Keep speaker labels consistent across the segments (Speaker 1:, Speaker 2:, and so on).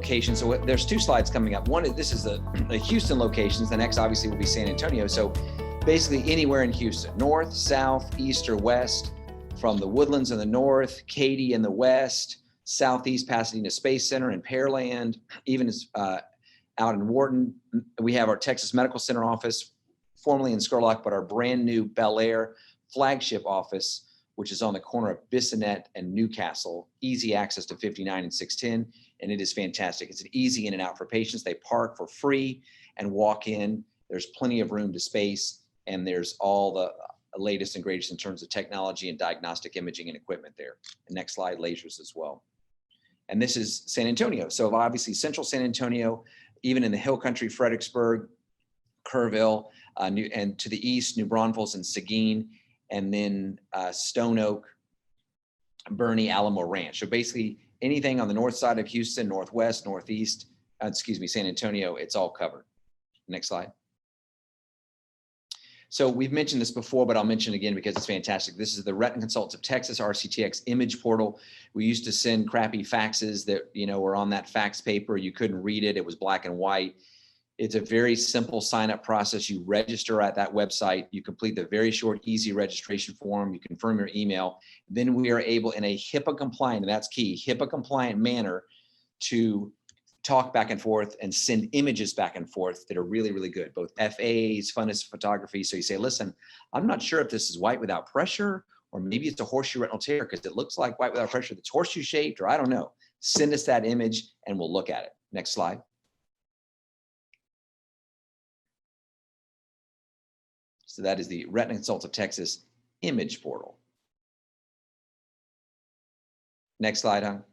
Speaker 1: locations. So there's two slides coming up. One is, this is the Houston locations. The next obviously will be San Antonio. So basically anywhere in Houston, north, south, east, or west, from the Woodlands in the north, Katy in the west, southeast Pasadena Space Center and Pearland, even out in Wharton. We have our Texas Medical Center office, formerly in Scurlock, but our brand new Bel Air flagship office, which is on the corner of Bissonnette and Newcastle, easy access to 59 and 610. And it is fantastic. It's an easy in and out for patients. They park for free and walk in. There's plenty of room to space, and there's all the latest and greatest in terms of technology and diagnostic imaging and equipment there. And next slide, lasers as well. And this is San Antonio. So obviously central San Antonio, even in the Hill Country, Fredericksburg, Kerrville, and to the east, New Braunfels and Seguin, and then Stone Oak, Bernie, Alamo Ranch. So basically anything on the north side of Houston, northwest, northeast, San Antonio, it's all covered. Next slide. So we've mentioned this before, but I'll mention it again because it's fantastic. This is the Retina Consultants of Texas, RCTX image portal. We used to send crappy faxes that, were on that fax paper. You couldn't read it. It was black and white. It's a very simple sign-up process. You register at that website. You complete the very short, easy registration form. You confirm your email. Then we are able, in a HIPAA compliant, and that's key, HIPAA compliant manner, to talk back and forth and send images back and forth that are really, really good, both FAs, fundus photography. So you say, listen, I'm not sure if this is white without pressure, or maybe it's a horseshoe retinal tear because it looks like white without pressure that's horseshoe shaped, or I don't know. Send us that image and we'll look at it. Next slide. So that is the Retina Consultants of Texas image portal. Next slide, hon.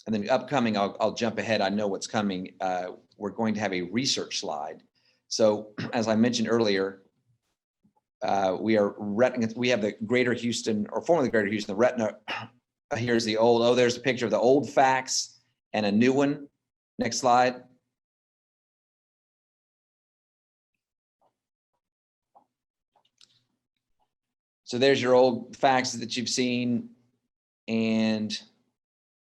Speaker 1: And then upcoming, I'll jump ahead. I know what's coming. We're going to have a research slide. So as I mentioned earlier, we have the Greater Houston, or formerly Greater Houston, the Retina. Here's the old, there's a picture of the old fax and a new one. Next slide. So there's your old faxes that you've seen. And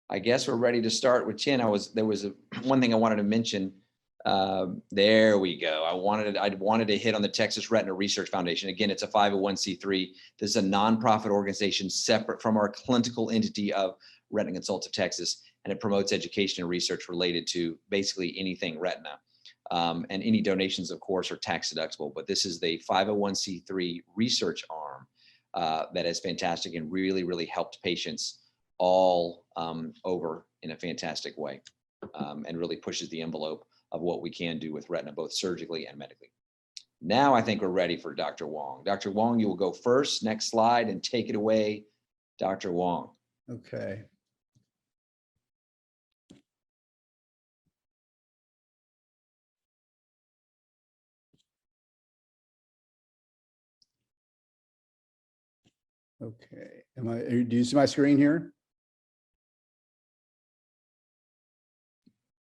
Speaker 1: I guess we're ready to start with Chin. There was one thing I wanted to mention. There we go. I wanted to hit on the Texas Retina Research Foundation. Again, it's a 501c3. This is a nonprofit organization separate from our clinical entity of Retina Consultants of Texas, and it promotes education and research related to basically anything retina. And any donations, of course, are tax deductible. But this is the 501c3 research arm that is fantastic and really, really helped patients all over in a fantastic way, and really pushes the envelope of what we can do with retina, both surgically and medically. Now I think we're ready for Dr. Wong. Dr. Wong, you will go first. Next slide and take it away, Dr. Wong.
Speaker 2: Okay. Okay. Do you see my screen here?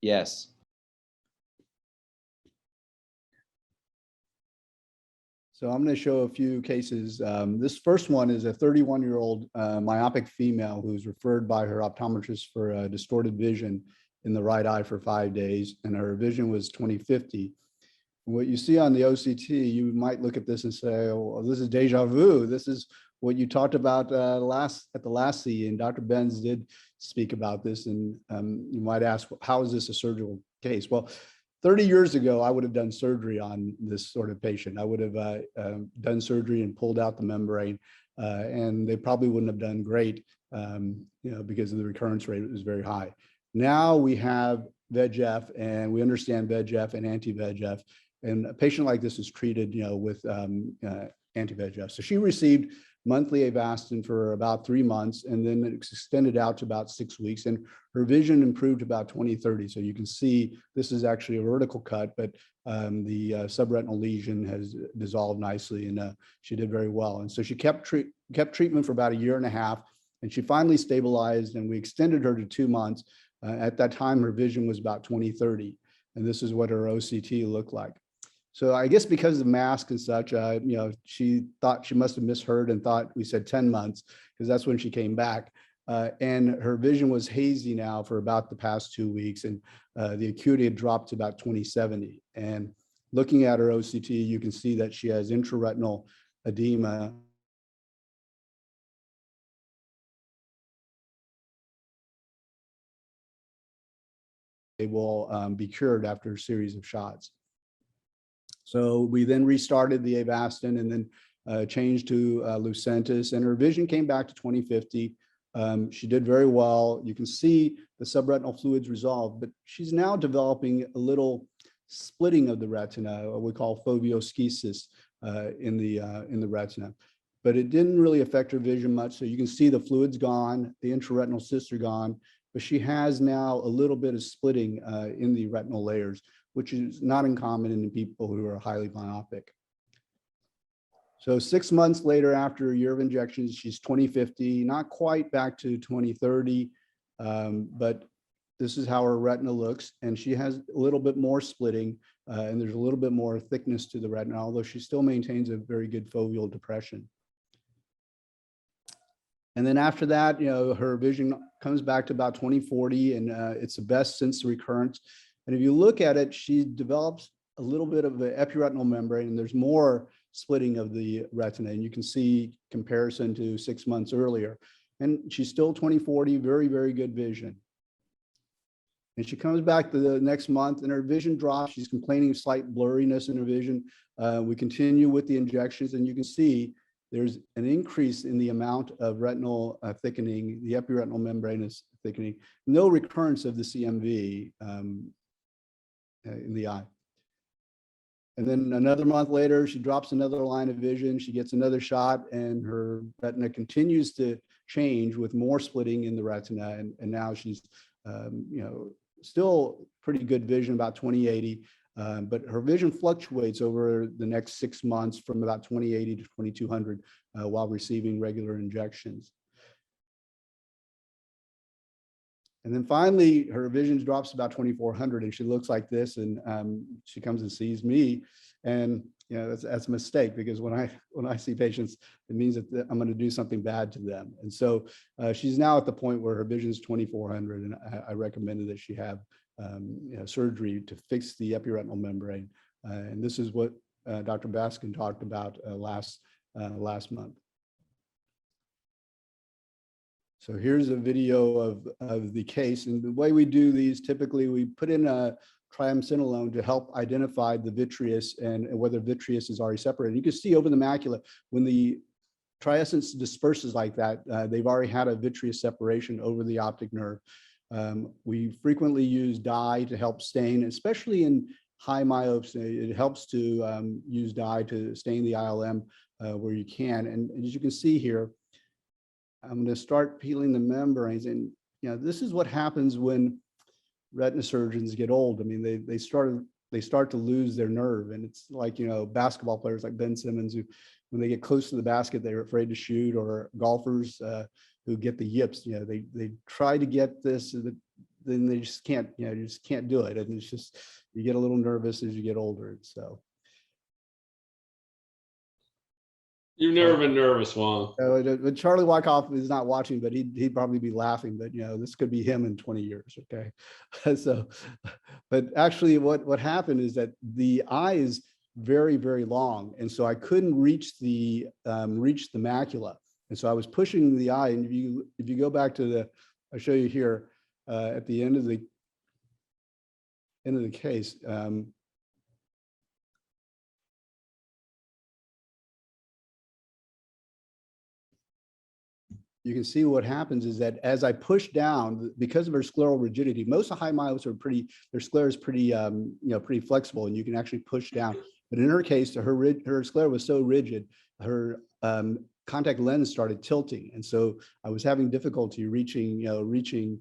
Speaker 1: Yes.
Speaker 2: So I'm going to show a few cases. This first one is a 31-year-old myopic female who's referred by her optometrist for distorted vision in the right eye for 5 days, and her vision was 20/50. What you see on the OCT, you might look at this and say, oh, this is deja vu. This is what you talked about at the last CE, and Dr. Benz did speak about this. And you might ask, how is this a surgical case? Well, 30 years ago, I would have done surgery on this sort of patient. I would have done surgery and pulled out the membrane, and they probably wouldn't have done great, because of the recurrence rate was very high. Now we have VEGF, and we understand VEGF and anti-VEGF, and a patient like this is treated, with anti-VEGF. So she received monthly Avastin for about 3 months, and then it extended out to about 6 weeks, and her vision improved about 20/30. So you can see this is actually a vertical cut, but the subretinal lesion has dissolved nicely, and she did very well. And so she kept treatment for about 1.5 years, and she finally stabilized, and we extended her to 2 months. At that time, her vision was about 20/30, and this is what her OCT looked like. So I guess because of the mask and such, she thought she must have misheard and thought we said 10 months because that's when she came back. And her vision was hazy now for about the past 2 weeks, and the acuity had dropped to about 20/70. And looking at her OCT, you can see that she has intraretinal edema. They will be cured after a series of shots. So we then restarted the Avastin and then changed to Lucentis, and her vision came back to 20/50. She did very well. You can see the subretinal fluids resolved, but she's now developing a little splitting of the retina, what we call foveoschisis in the retina. But it didn't really affect her vision much. So you can see the fluids gone, the intraretinal cysts are gone, but she has now a little bit of splitting in the retinal layers, which is not uncommon in people who are highly myopic. So 6 months later, after a year of injections, she's 20/50, not quite back to 20/30, but this is how her retina looks. And she has a little bit more splitting, and there's a little bit more thickness to the retina, although she still maintains a very good foveal depression. And then after that, her vision comes back to about 20/40, and it's the best since the recurrence. And if you look at it, she develops a little bit of the epiretinal membrane, and there's more splitting of the retina. And you can see comparison to 6 months earlier. And she's still 20/40, very, very good vision. And she comes back the next month and her vision drops. She's complaining of slight blurriness in her vision. We continue with the injections, and you can see there's an increase in the amount of retinal thickening. The epiretinal membrane is thickening. No recurrence of the CMV in the eye. And then another month later, she drops another line of vision. She gets another shot, and her retina continues to change with more splitting in the retina. And now she's, still pretty good vision, about 20/80. But her vision fluctuates over the next 6 months from about 20/80 to 2200 while receiving regular injections. And then finally, her vision drops about 2400, and she looks like this. And she comes and sees me, and that's a mistake, because when I see patients, it means that I'm going to do something bad to them. And so she's now at the point where her vision is 2400, and I recommended that she have surgery to fix the epiretinal membrane. And this is what Dr. Baskin talked about last month. So here's a video of the case. And the way we do these, typically we put in a triamcinolone to help identify the vitreous and whether vitreous is already separated. You can see over the macula, when the triescence disperses like that, they've already had a vitreous separation over the optic nerve. We frequently use dye to help stain, especially in high myopes. It helps to use dye to stain the ILM where you can. And as you can see here, I'm going to start peeling the membranes. And this is what happens when retina surgeons get old. I mean, they start to lose their nerve. And it's like, basketball players like Ben Simmons, who, when they get close to the basket, they're afraid to shoot, or golfers who get the yips. They try to get this, then they just can't. You just can't do it. And it's just, you get a little nervous as you get older. So.
Speaker 3: You've never been nervous, Juan.
Speaker 2: But Charlie Wyckoff is not watching, but he'd probably be laughing. But this could be him in 20 years. Okay, so, but actually, what happened is that the eye is very, very long, and so I couldn't reach the macula, and so I was pushing the eye. And if you go back to I'll show you here at the end of the case. You can see what happens is that as I push down, because of her scleral rigidity, most of high myopes are their sclera is pretty, pretty flexible, and you can actually push down. But in her case, her sclera was so rigid, her contact lens started tilting, and so I was having difficulty reaching the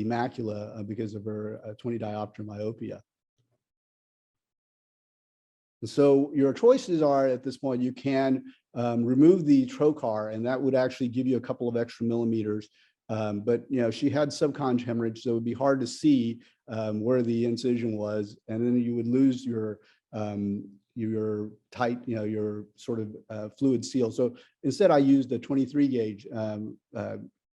Speaker 2: macula because of her 20 diopter myopia. So your choices are, at this point, you can remove the trocar, and that would actually give you a couple of extra millimeters. But she had subconj hemorrhage, so it would be hard to see where the incision was, and then you would lose your your tight, your sort of fluid seal. So instead, I used a 23 gauge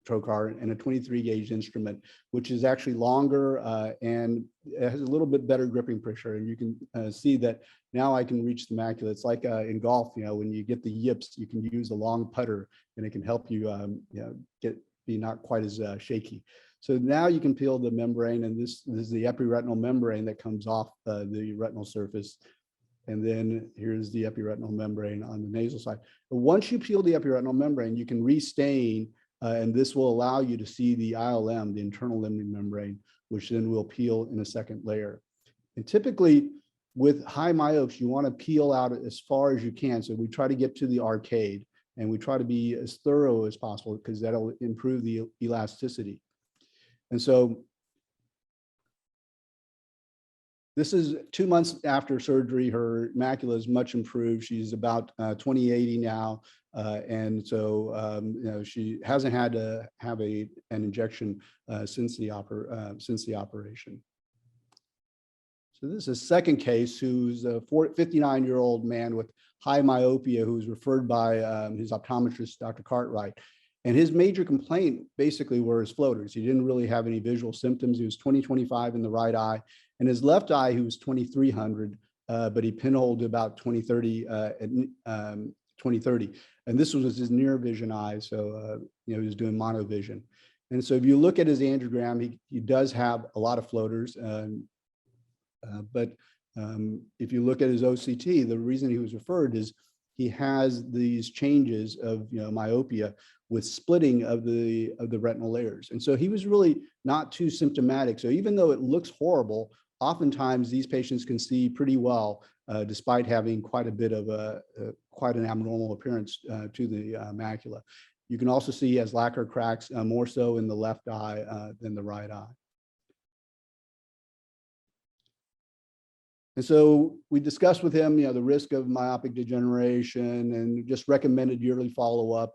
Speaker 2: trocar and a 23 gauge instrument, which is actually longer and it has a little bit better gripping pressure. And you can see that now I can reach the macula. It's like in golf, when you get the yips, you can use a long putter and it can help you, be not quite as shaky. So now you can peel the membrane, and this is the epiretinal membrane that comes off the retinal surface. And then here's the epiretinal membrane on the nasal side. But once you peel the epiretinal membrane, you can restain, and this will allow you to see the ILM, the internal limiting membrane, which then will peel in a second layer. And typically with high myopes, you want to peel out as far as you can. So we try to get to the arcade, and we try to be as thorough as possible because that'll improve the elasticity. And so this is 2 months after surgery. Her macula is much improved. She's about 20/80 now. And so, she hasn't had to have an injection since the operation. So this is a second case who's a 59-year-old man with high myopia who's referred by his optometrist, Dr. Cartwright. And his major complaint basically were his floaters. He didn't really have any visual symptoms. He was 20/25 in the right eye. And his left eye, he was 2300, but he pinholed about 20/30 at 20/30. And this was his near vision eye. So, he was doing monovision. And so if you look at his angiogram, he does have a lot of floaters. But if you look at his OCT, the reason he was referred is he has these changes of myopia with splitting of the retinal layers. And so he was really not too symptomatic. So even though it looks horrible, oftentimes these patients can see pretty well despite having quite a bit of quite an abnormal appearance to the macula. You can also see he has lacquer cracks, more so in the left eye than the right eye. And so we discussed with him, the risk of myopic degeneration and just recommended yearly follow-up,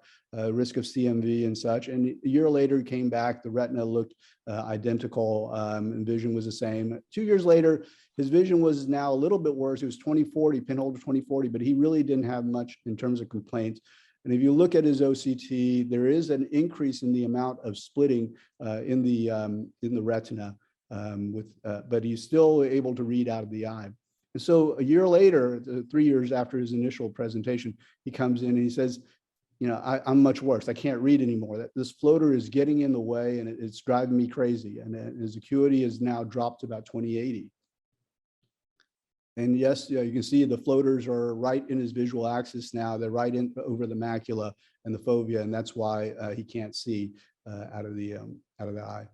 Speaker 2: risk of CMV and such. And a year later, he came back, the retina looked identical, and vision was the same. 2 years later, his vision was now a little bit worse. It was 20/40, pinhole to 20/40, but he really didn't have much in terms of complaints. And if you look at his OCT, there is an increase in the amount of splitting in the retina. But he's still able to read out of the eye. And so a year later, 3 years after his initial presentation, he comes in and he says, I'm much worse. I can't read anymore. This floater is getting in the way and it's driving me crazy. And his acuity is now dropped to about 20/80. And yes, you can see the floaters are right in his visual axis now. They're right in over the macula and the fovea, and that's why he can't see out of the eye.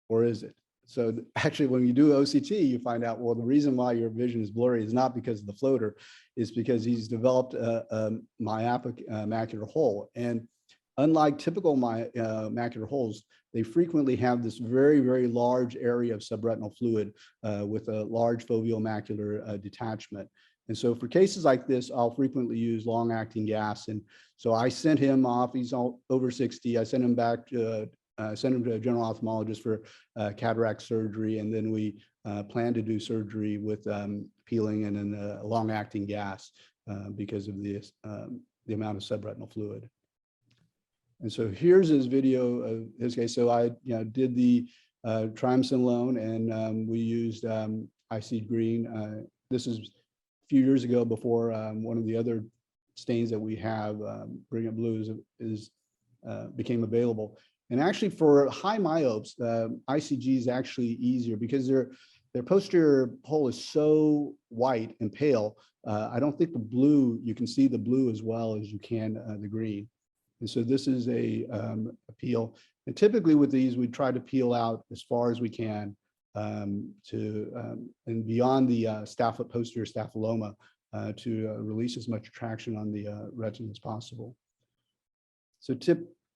Speaker 2: Or is it? So actually, when you do OCT, you find out, well, the reason why your vision is blurry is not because of the floater, it's because he's developed a myopic macular hole. And unlike typical macular holes, they frequently have this very, very large area of subretinal fluid with a large foveal macular detachment. And so for cases like this, I'll frequently use long-acting gas. And so I sent him off. He's over 60. I sent him back to send him to a general ophthalmologist for cataract surgery, and then we plan to do surgery with peeling and then a long-acting gas because of the amount of subretinal fluid. And so here's his video of his case. So I did the triamcinolone, and we used IC green. This is a few years ago before one of the other stains that we have, Brilliant Blue, became available. And actually for high myopes, ICG is actually easier because their posterior pole is so white and pale. I don't think the blue, you can see the blue as well as you can the green. And so this is a peel. And typically with these, we try to peel out as far as we can and beyond the posterior staphyloma to release as much traction on the retina as possible. So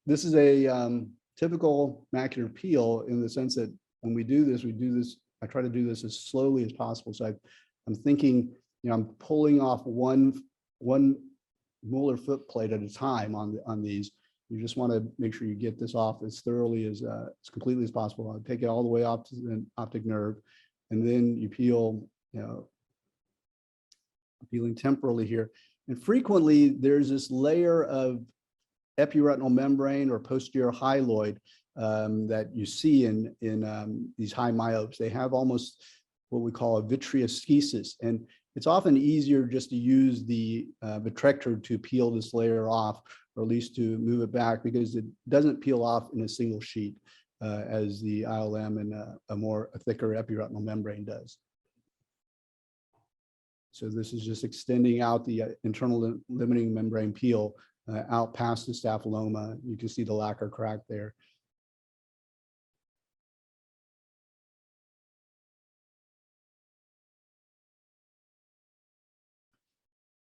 Speaker 2: this is a typical macular peel in the sense that when we do this, I try to do this as slowly as possible. So I'm thinking, I'm pulling off one molar foot plate at a time on these. You just want to make sure you get this off as thoroughly as completely as possible. I'll take it all the way off to the optic nerve, and then you peel, peeling temporally here. And frequently there's this layer of epiretinal membrane or posterior hyaloid that you see in these high myopes. They have almost what we call a vitreous schisis. And it's often easier just to use the vitrector to peel this layer off, or at least to move it back, because it doesn't peel off in a single sheet as the ILM and a thicker epiretinal membrane does. So this is just extending out the internal limiting membrane peel out past the staphyloma. You can see the lacquer crack there.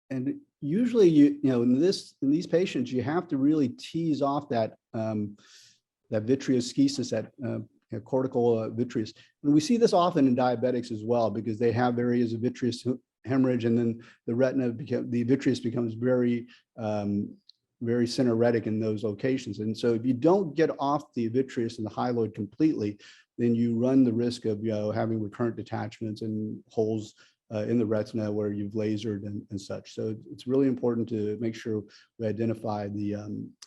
Speaker 2: And usually, in these patients, you have to really tease off that that vitreous schisis, that cortical vitreous. And we see this often in diabetics as well, because they have areas of vitreous hemorrhage, and then the vitreous becomes very very syneretic in those locations. And so if you don't get off the vitreous and the hyaloid completely, then you run the risk of having recurrent detachments and holes in the retina where you've lasered and such. So it's really important to make sure we identify the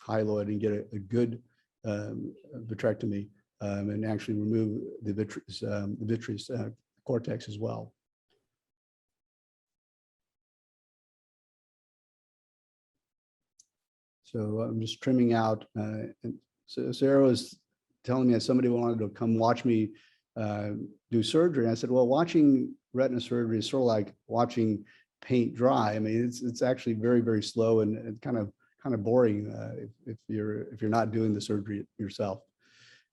Speaker 2: hyaloid and get a good vitrectomy and actually remove the vitreous cortex as well. So I'm just trimming out. And so Sarah was telling me that somebody wanted to come watch me do surgery. And I said, well, watching retina surgery is sort of like watching paint dry. I mean, it's actually very, very slow and kind of boring if you're not doing the surgery yourself.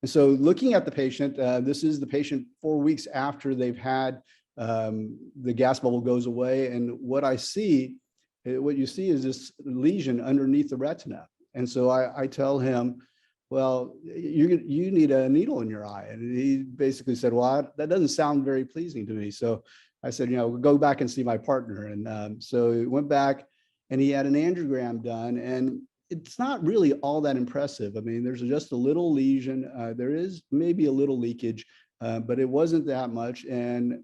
Speaker 2: And so looking at the patient, this is the patient 4 weeks after they've had the gas bubble goes away. And what you see is this lesion underneath the retina. And so I tell him, well, you need a needle in your eye. And he basically said, well, that doesn't sound very pleasing to me. So I said, go back and see my partner. And so he went back and he had an angiogram done, and it's not really all that impressive. I mean, there's just a little lesion. There is maybe a little leakage, but it wasn't that much. And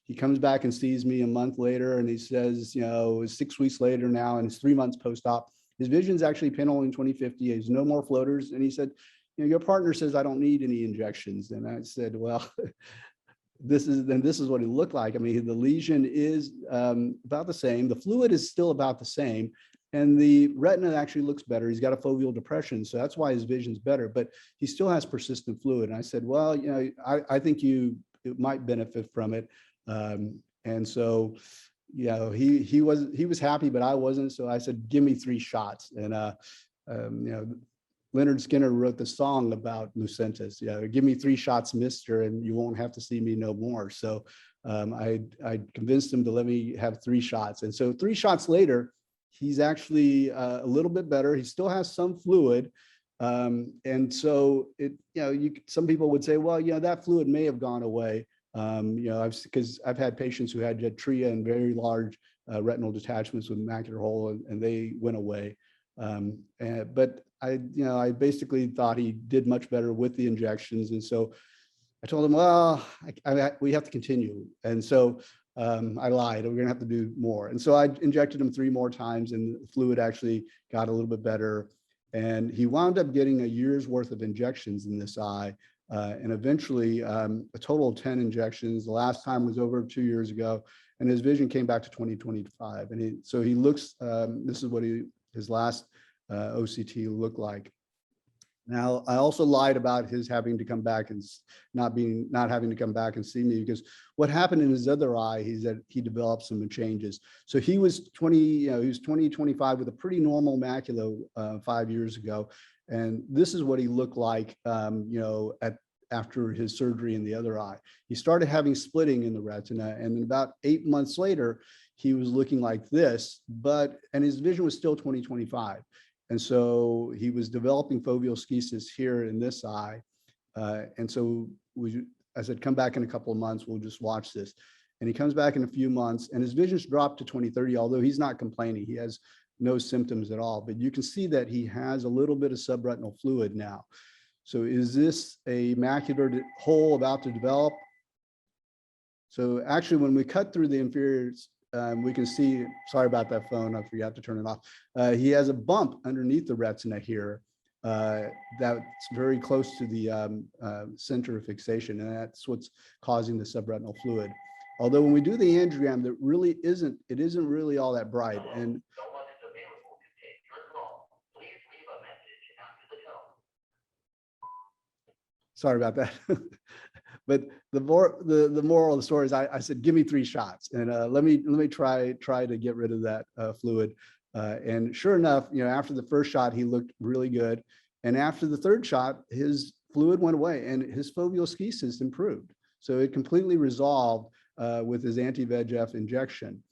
Speaker 2: he comes back and sees me a month later, and he says, 6 weeks later now, and it's 3 months post-op. His vision's actually pinhole in 20/50. He has no more floaters. And he said, your partner says I don't need any injections. And I said, well, this is what it looked like. I mean, the lesion is about the same. The fluid is still about the same. And the retina actually looks better. He's got a foveal depression, so that's why his vision's better, but he still has persistent fluid. And I said, well, I think you might benefit from it. And so, he was happy, but I wasn't. So I said, give me 3 shots. And Leonard Skinner wrote the song about Lucentis. Give me 3 shots, mister, and you won't have to see me no more. So I convinced him to let me have 3 shots. And so 3 shots later, he's actually a little bit better. He still has some fluid. And so some people would say, well, that fluid may have gone away. Because I've had patients who had Jetria and very large retinal detachments with macular hole, and they went away. But I basically thought he did much better with the injections. And so I told him, well, we have to continue. And so I lied, we're gonna have to do more. And so I injected him 3 more times, and the fluid actually got a little bit better. And he wound up getting a year's worth of injections in this eye. And eventually a total of 10 injections. The last time was over 2 years ago, and his vision came back to 20/25. And so he looks, this is what his last OCT looked like. Now, I also lied about his having to come back and not having to come back and see me, because what happened in his other eye is that he developed some changes. So he was 20/25 with a pretty normal macula 5 years ago. And this is what he looked like, after his surgery in the other eye. He started having splitting in the retina, and then about 8 months later, he was looking like this, and his vision was still 20/25. And so he was developing foveal schisis here in this eye. And so I said, come back in a couple of months, we'll just watch this. And he comes back in a few months, and his vision's dropped to 20/30, although he's not complaining. He has no symptoms at all, but you can see that he has a little bit of subretinal fluid now. So is this a macular hole about to develop? So actually, when we cut through the inferior we can see, sorry about that phone, I forgot to turn it off. He has a bump underneath the retina here that's very close to the center of fixation, and that's what's causing the subretinal fluid. Although when we do the angiogram, it isn't really all that bright. And sorry about that. But the moral of the story is I said, give me 3 shots and let me try to get rid of that fluid. And sure enough, after the first shot, he looked really good. And after the 3rd shot, his fluid went away and his foveal schisis improved. So it completely resolved with his anti-VEGF injection.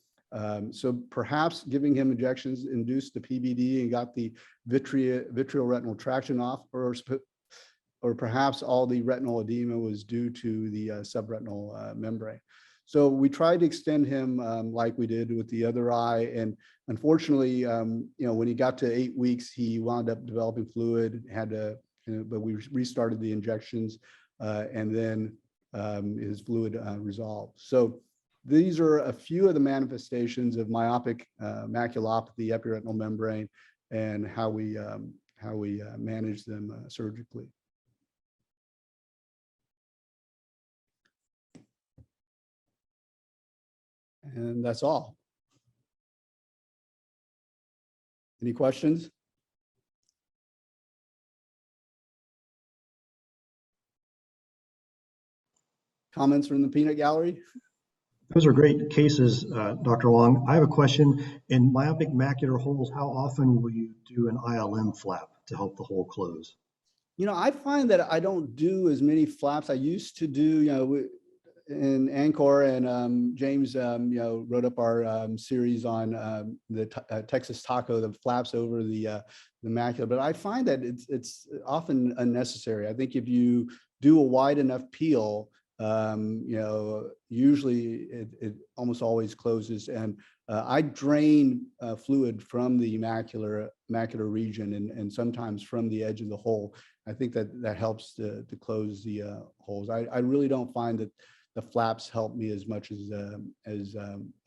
Speaker 2: So perhaps giving him injections induced the PBD and got the vitreoretinal traction off, or perhaps all the retinal edema was due to the subretinal membrane. So we tried to extend him like we did with the other eye. And unfortunately, when he got to 8 weeks, he wound up developing fluid, but we restarted the injections and then his fluid resolved. So these are a few of the manifestations of myopic maculopathy, epiretinal membrane, and how we manage them surgically. And that's all. Any questions? Comments from the peanut gallery?
Speaker 4: Those are great cases, Dr. Wong. I have a question. In myopic macular holes, how often will you do an ILM flap to help the hole close?
Speaker 2: I find that I don't do as many flaps. I used to do, in Anchor, and James, wrote up our series on the Texas Taco, the flaps over the macula. But I find that it's often unnecessary. I think if you do a wide enough peel, usually it almost always closes. And I drain fluid from the macular region and sometimes from the edge of the hole. I think that helps to close the holes. I really don't find that the flaps help me as much as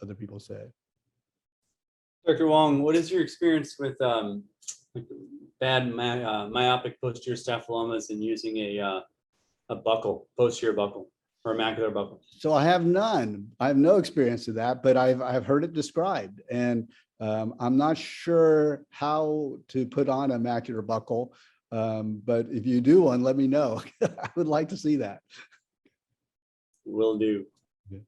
Speaker 2: other people say.
Speaker 5: Dr. Wong, what is your experience with bad myopic posterior staphylomas and using a buckle, posterior buckle, or a macular buckle?
Speaker 2: So I have none. I have no experience of that, but I've heard it described, and I'm not sure how to put on a macular buckle. But if you do one, let me know. I would like to see that.
Speaker 5: Will do.
Speaker 2: Yeah.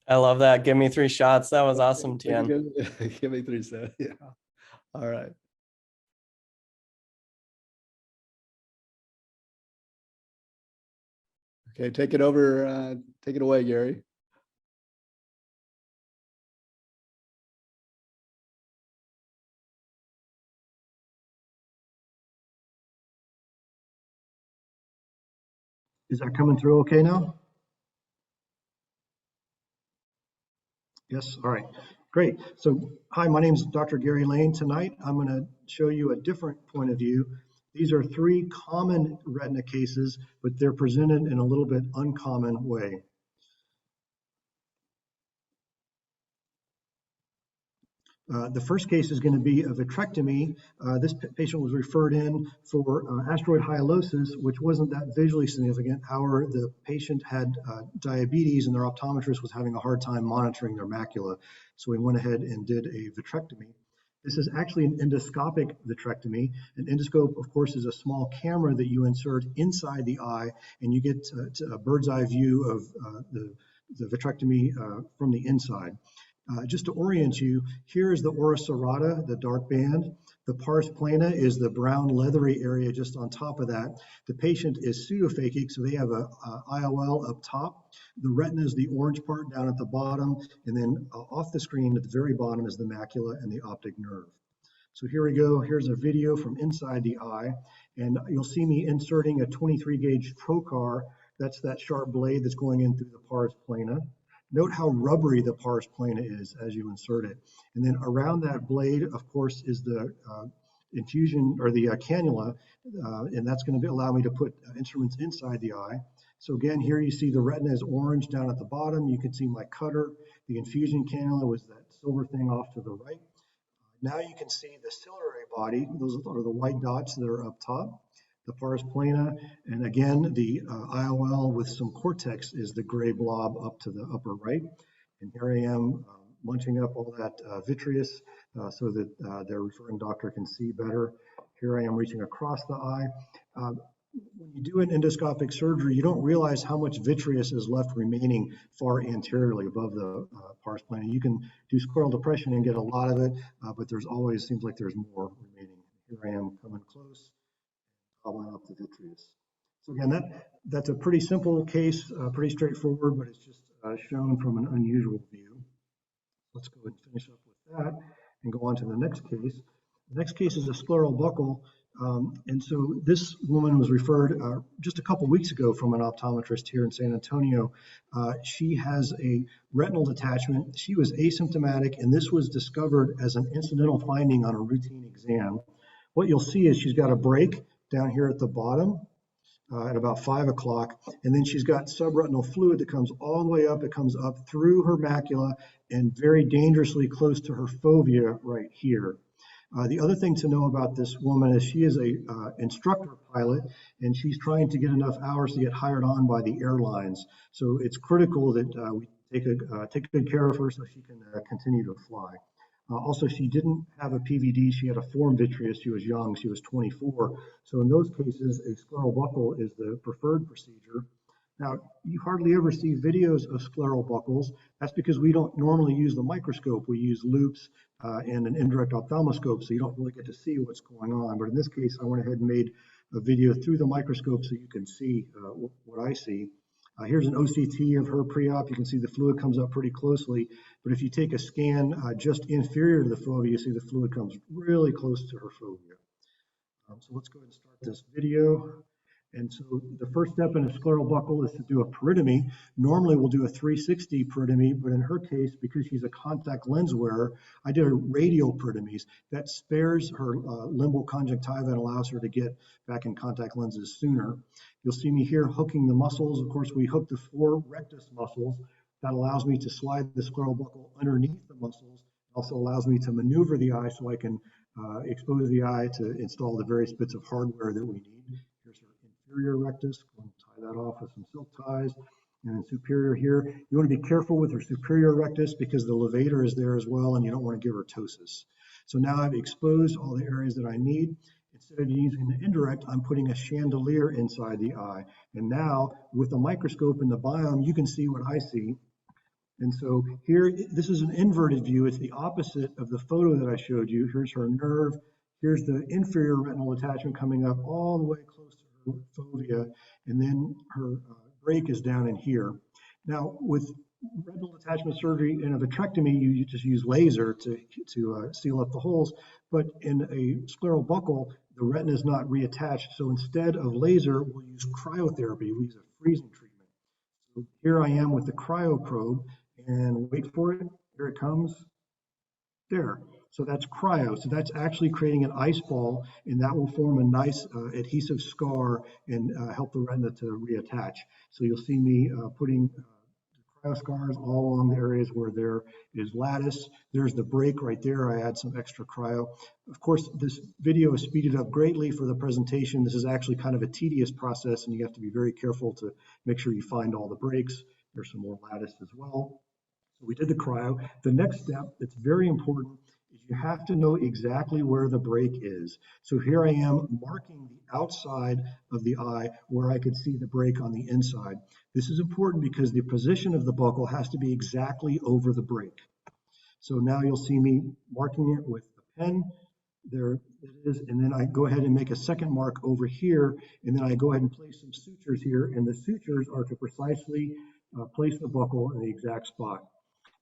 Speaker 6: I love that. Give me 3 shots. That was awesome, Tien.
Speaker 2: Give me 3 sets. Yeah. All right. Okay, take it over. Take it away, Gary.
Speaker 4: Is that coming through okay now? Yes, all right, great. So hi, my name is Dr. Gary Lane. Tonight, I'm gonna show you a different point of view. These are 3 common retina cases, but they're presented in a little bit uncommon way. The first case is going to be a vitrectomy. This patient was referred in for asteroid hyalosis, which wasn't that visually significant. However, the patient had diabetes and their optometrist was having a hard time monitoring their macula. So we went ahead and did a vitrectomy. This is actually an endoscopic vitrectomy. An endoscope, of course, is a small camera that you insert inside the eye, and you get a bird's eye view of the vitrectomy from the inside. Just to orient you, here is the ora serrata, the dark band. The pars plana is the brown leathery area just on top of that. The patient is pseudophakic, so they have a IOL up top. The retina is the orange part down at the bottom, and then off the screen at the very bottom is the macula and the optic nerve. So here we go. Here's a video from inside the eye, and you'll see me inserting a 23 gauge trocar. That's that sharp blade that's going in through the pars plana. Note how rubbery the pars plana is as you insert it. And then around that blade, of course, is the infusion or the cannula, and that's going to allow me to put instruments inside the eye. So again, here you see the retina is orange down at the bottom. You can see my cutter. The infusion cannula was that silver thing off to the right. Now you can see the ciliary body. Those are the white dots that are up top, the pars plana. And again, the IOL with some cortex is the gray blob up to the upper right. And here I am munching up all that vitreous so that their referring doctor can see better. Here I am reaching across the eye. When you do an endoscopic surgery, you don't realize how much vitreous is left remaining far anteriorly above the pars plana. You can do scleral depression and get a lot of it, but there's always seems like there's more remaining. Here I am coming close, following up the vitreous. So again, that's a pretty simple case, pretty straightforward, but it's just shown from an unusual view. Let's go and finish up with that and go on to the next case. The next case is a scleral buckle. And so this woman was referred just a couple weeks ago from an optometrist here in San Antonio. She has a retinal detachment. She was asymptomatic, and this was discovered as an incidental finding on a routine exam. What you'll see is she's got a break down here at the bottom at about 5 o'clock, and then she's got subretinal fluid that comes all the way up. It comes up through her macula and very dangerously close to her fovea right here. The other thing to know about this woman is she is a instructor pilot, and she's trying to get enough hours to get hired on by the airlines. So it's critical that we take good care of her so she can continue to fly. Also, she didn't have a PVD. She had a form vitreous. She was young. She was 24. So in those cases, a scleral buckle is the preferred procedure. Now, you hardly ever see videos of scleral buckles. That's because we don't normally use the microscope. We use loupes and an indirect ophthalmoscope, so you don't really get to see what's going on. But in this case, I went ahead and made a video through the microscope so you can see what I see. Here's an OCT of her pre-op. You can see the fluid comes up pretty closely. But if you take a scan just inferior to the fovea, you see the fluid comes really close to her fovea. So let's go ahead and start this video. And so the first step in a scleral buckle is to do a peritomy. Normally we'll do a 360 peritomy, but in her case, because she's a contact lens wearer, I did a radial peritomies. That spares her limbal conjunctiva and allows her to get back in contact lenses sooner. You'll see me here hooking the muscles. Of course, we hook the 4 rectus muscles. That allows me to slide the scleral buckle underneath the muscles. It also allows me to maneuver the eye so I can expose the eye to install the various bits of hardware that we need. Here's her inferior rectus. Going to tie that off with some silk ties. And then superior here. You want to be careful with her superior rectus because the levator is there as well, and you don't want to give her ptosis. So now I've exposed all the areas that I need. Instead of using the indirect, I'm putting a chandelier inside the eye. And now with the microscope and the biome, you can see what I see. And so here, this is an inverted view. It's the opposite of the photo that I showed you. Here's her nerve. Here's the inferior retinal attachment coming up all the way close to her fovea. And then her break is down in here. Now, with retinal detachment surgery and a vitrectomy, you just use laser to seal up the holes. But in a scleral buckle, the retina is not reattached. So instead of laser, we'll use cryotherapy. We use a freezing treatment. So here I am with the cryo probe. And wait for it, here it comes, there. So that's cryo. So that's actually creating an ice ball, and that will form a nice adhesive scar and help the retina to reattach. So you'll see me putting cryo scars all along the areas where there is lattice. There's the break right there. I add some extra cryo. Of course, this video is speeded up greatly for the presentation. This is actually kind of a tedious process, and you have to be very careful to make sure you find all the breaks. There's some more lattice as well. So we did the cryo. The next step that's very important is you have to know exactly where the break is. So here I am marking the outside of the eye where I could see the break on the inside. This is important because the position of the buckle has to be exactly over the break. So now you'll see me marking it with the pen. There it is. And then I go ahead and make a second mark over here. And then I go ahead and place some sutures here. And the sutures are to precisely place the buckle in the exact spot.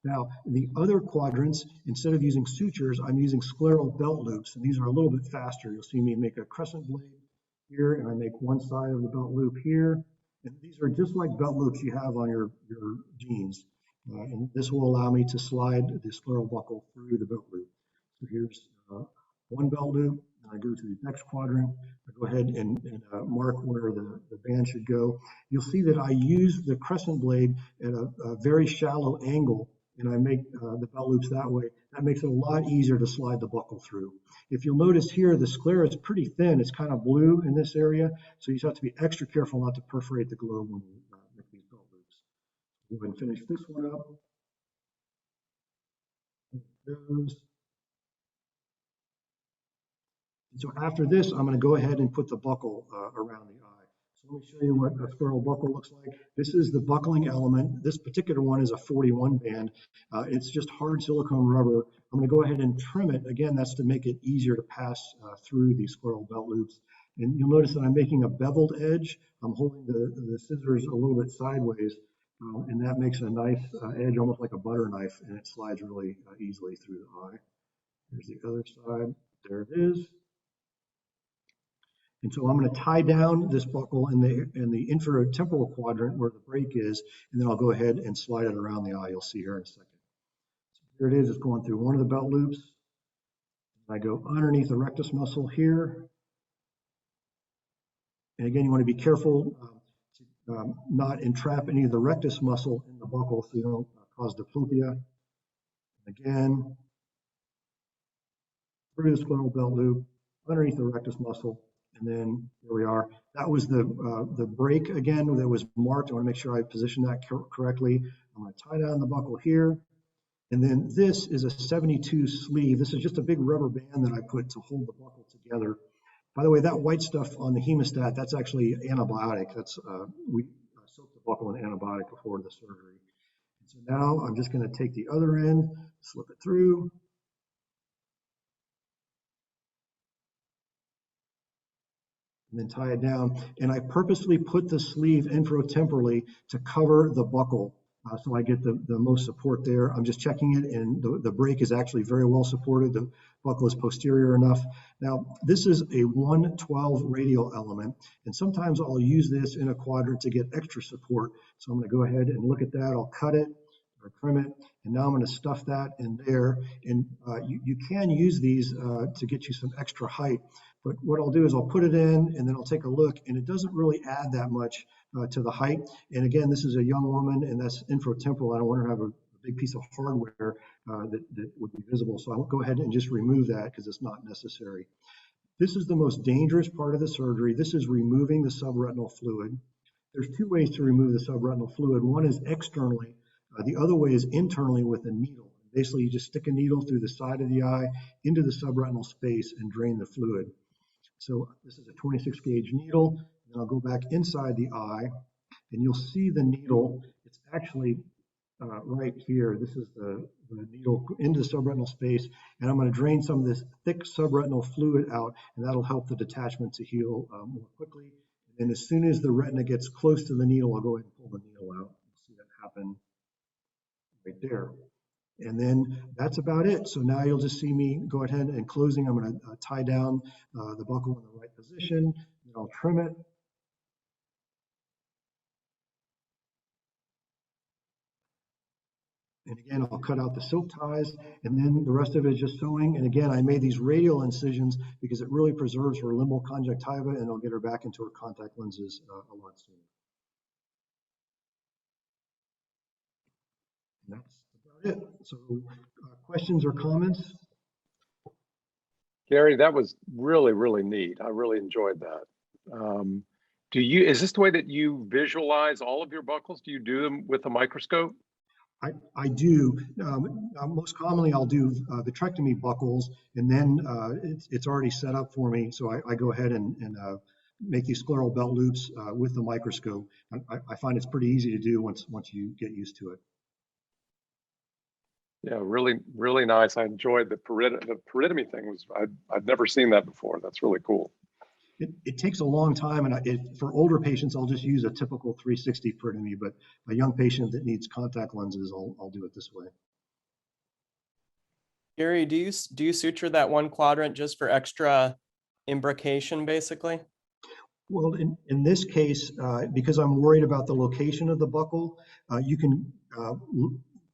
Speaker 4: Now, the other quadrants, instead of using sutures, I'm using scleral belt loops, and these are a little bit faster. You'll see me make a crescent blade here, and I make one side of the belt loop here. And these are just like belt loops you have on your jeans. And this will allow me to slide the scleral buckle through the belt loop. So here's one belt loop, and I go to the next quadrant. I go ahead and mark where the band should go. You'll see that I use the crescent blade at a very shallow angle, and I make the belt loops that way. That makes it a lot easier to slide the buckle through. If you'll notice here, the sclera is pretty thin. It's kind of blue in this area, so you just have to be extra careful not to perforate the globe when you make these belt loops. Go ahead and finish this one up. Those. So after this, I'm going to go ahead and put the buckle around the eye. So let me show you what a scleral buckle looks like. This is the buckling element. This particular one is a 41 band. It's just hard silicone rubber. I'm going to go ahead and trim it. Again, that's to make it easier to pass through these scleral belt loops. And you'll notice that I'm making a beveled edge. I'm holding the scissors a little bit sideways, and that makes a nice edge, almost like a butter knife, and it slides really easily through the eye. Here's the other side. There it is. And so I'm going to tie down this buckle in the inferotemporal quadrant where the break is, and then I'll go ahead and slide it around the eye. You'll see here in a second. So here it is. It's going through one of the belt loops. I go underneath the rectus muscle here. And again, you want to be careful to not entrap any of the rectus muscle in the buckle so you don't cause diplopia. And again, through the scleral belt loop, underneath the rectus muscle. And then here we are. That was the break again that was marked. I want to make sure I position that correctly. I'm going to tie down the buckle here. And then this is a 72 sleeve. This is just a big rubber band that I put to hold the buckle together. By the way, that white stuff on the hemostat, that's actually antibiotic. That's we soaked the buckle in antibiotic before the surgery. And so now I'm just going to take the other end, slip it through. And then tie it down. And I purposely put the sleeve inferotemporally to cover the buckle. So I get the most support there. I'm just checking it, and the break is actually very well supported. The buckle is posterior enough. Now, this is a 112 radial element, and sometimes I'll use this in a quadrant to get extra support. So I'm going to go ahead and look at that. I'll cut it or trim it, and now I'm going to stuff that in there. And you can use these to get you some extra height. But what I'll do is I'll put it in, and then I'll take a look, and it doesn't really add that much to the height. And again, this is a young woman, and that's inferotemporal. I don't want her to have a big piece of hardware that would be visible. So I'll go ahead and just remove that because it's not necessary. This is the most dangerous part of the surgery. This is removing the subretinal fluid. There's two ways to remove the subretinal fluid. One is externally. The other way is internally with a needle. Basically, you just stick a needle through the side of the eye into the subretinal space and drain the fluid. So this is a 26 gauge needle, and I'll go back inside the eye, and you'll see the needle. It's actually right here. This is the needle into the subretinal space, and I'm going to drain some of this thick subretinal fluid out, and that'll help the detachment to heal more quickly. And as soon as the retina gets close to the needle, I'll go ahead and pull the needle out. You'll see that happen right there. And then that's about it. So now you'll just see me go ahead and closing. I'm going to tie down the buckle in the right position, and I'll trim it. And again, I'll cut out the silk ties, and then the rest of it is just sewing. And again, I made these radial incisions because it really preserves her limbal conjunctiva, and it'll get her back into her contact lenses a lot sooner. And that's about it. So questions or comments?
Speaker 7: Gary, that was really, really neat. I really enjoyed that. Is this the way that you visualize all of your buckles? Do you do them with a microscope?
Speaker 4: I do. Most commonly, I'll do vitrectomy buckles, and then it's already set up for me. So I go ahead and make these scleral belt loops with the microscope. I find it's pretty easy to do once you get used to it.
Speaker 7: Yeah, really, really nice. I enjoyed the paritomy thing. I'd never seen that before. That's really cool.
Speaker 4: It takes a long time, and for older patients, I'll just use a typical 360 paritomy. But a young patient that needs contact lenses, I'll do it this way.
Speaker 6: Gary, do you suture that one quadrant just for extra imbrication, basically?
Speaker 4: Well, in this case, because I'm worried about the location of the buckle, you can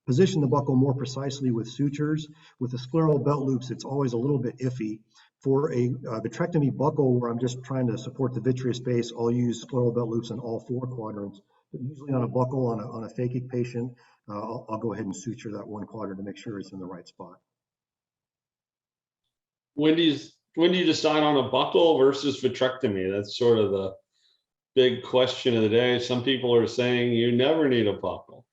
Speaker 4: position the buckle more precisely with sutures. With the scleral belt loops, it's always a little bit iffy. For a vitrectomy buccal, where I'm just trying to support the vitreous base, I'll use scleral belt loops in all 4 quadrants. But usually on a buccal, on a phakic patient, I'll go ahead and suture that 1 quadrant to make sure it's in the right spot.
Speaker 3: When do you decide on a buccal versus vitrectomy? That's sort of the big question of the day. Some people are saying you never need a buccal.